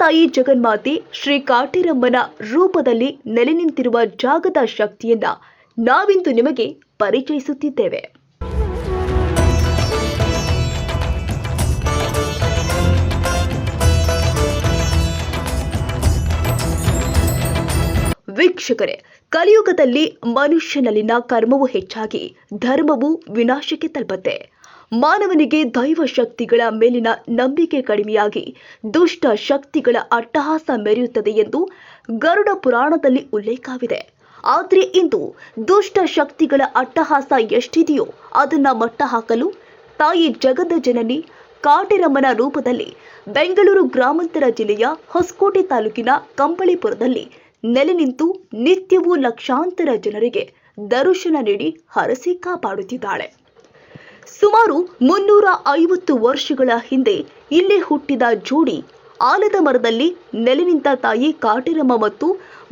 ತಾಯಿ ಜಗನ್ಮಾತೆ ಶ್ರೀ ಕಾಟೇರಮ್ಮನ ರೂಪದಲ್ಲಿ ನೆಲೆ ನಿಂತಿರುವ ಜಾಗದ ಶಕ್ತಿಯನ್ನ ನಾವಿಂದು ನಿಮಗೆ ಪರಿಚಯಿಸುತ್ತಿದ್ದೇವೆ. ವೀಕ್ಷಕರೇ, ಕಲಿಯುಗದಲ್ಲಿ ಮನುಷ್ಯನಲ್ಲಿನ ಕರ್ಮವು ಹೆಚ್ಚಾಗಿ ಧರ್ಮವು ವಿನಾಶಕ್ಕೆ ತಲುಪುತ್ತೆ. ಮಾನವನಿಗೆ ದೈವ ಶಕ್ತಿಗಳ ಮೇಲಿನ ನಂಬಿಕೆ ಕಡಿಮೆಯಾಗಿ ದುಷ್ಟ ಶಕ್ತಿಗಳ ಅಟ್ಟಹಾಸ ಮೆರೆಯುತ್ತದೆ ಎಂದು ಗರುಡ ಪುರಾಣದಲ್ಲಿ ಉಲ್ಲೇಖವಿದೆ. ಆದರೆ ಇಂದು ದುಷ್ಟ ಶಕ್ತಿಗಳ ಅಟ್ಟಹಾಸ ಎಷ್ಟಿದೆಯೋ ಅದನ್ನ ಮಟ್ಟ ಹಾಕಲು ತಾಯಿ ಜಗದ ಜನನಿ ಕಾಟೇರಮ್ಮನ ರೂಪದಲ್ಲಿ ಬೆಂಗಳೂರು ಗ್ರಾಮಾಂತರ ಜಿಲ್ಲೆಯ ಹೊಸಕೋಟೆ ತಾಲೂಕಿನ ಕಂಬಳಿಪುರದಲ್ಲಿ ನೆಲೆ ನಿಂತು ನಿತ್ಯವೂ ಲಕ್ಷಾಂತರ ಜನರಿಗೆ ದರ್ಶನ ನೀಡಿ ಹರಸಿ ಕಾಪಾಡುತ್ತಿದ್ದಾಳೆ. ಸುಮಾರು 350 ವರ್ಷಗಳ ಹಿಂದೆ ಇಲ್ಲೇ ಹುಟ್ಟಿದ ಜೋಡಿ ಆಲದ ಮರದಲ್ಲಿ ನೆಲೆ ನಿಂತ ತಾಯಿ ಕಾಟೇರಮ್ಮ ಮತ್ತು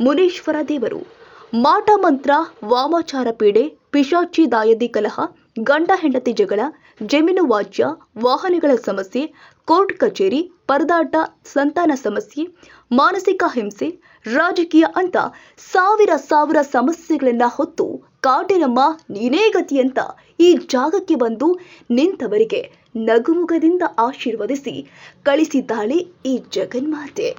ಮುನೇಶ್ವರ ದೇವರು. ಮಾಟ ಮಂತ್ರ, ವಾಮಾಚಾರ ಪೀಡೆ, ಪಿಶಾಚಿ ದಾಯದಿ ಕಲಹ, ಗಂಡ ಹೆಂಡತಿ ಜಗಳ, ಜಮೀನು ವಾಜ್ಯ, ವಾಹನಗಳ ಸಮಸ್ಯೆ, ಕೋರ್ಟ್ ಕಚೇರಿ, ಪರದಾಟ, ಸಂತಾನ ಸಮಸ್ಯೆ, ಮಾನಸಿಕ ಹಿಂಸೆ, ರಾಜಕೀಯ ಅಂತ ಸಾವಿರ ಸಮಸ್ಯೆಗಳನ್ನ ಹೊತ್ತು ಕಾಟೇರಮ್ಮ ನೀನೇ ಗತಿ ಅಂತ ಈ ಜಾಗಕ್ಕೆ ಬಂದು ನಿಂತವರಿಗೆ ನಗುಮುಗದಿಂದ ಆಶೀರ್ವದಿಸಿ ಕಳಿಸಿದ್ದಾಳೆ ಈ ಜಗನ್ಮಾತೆ.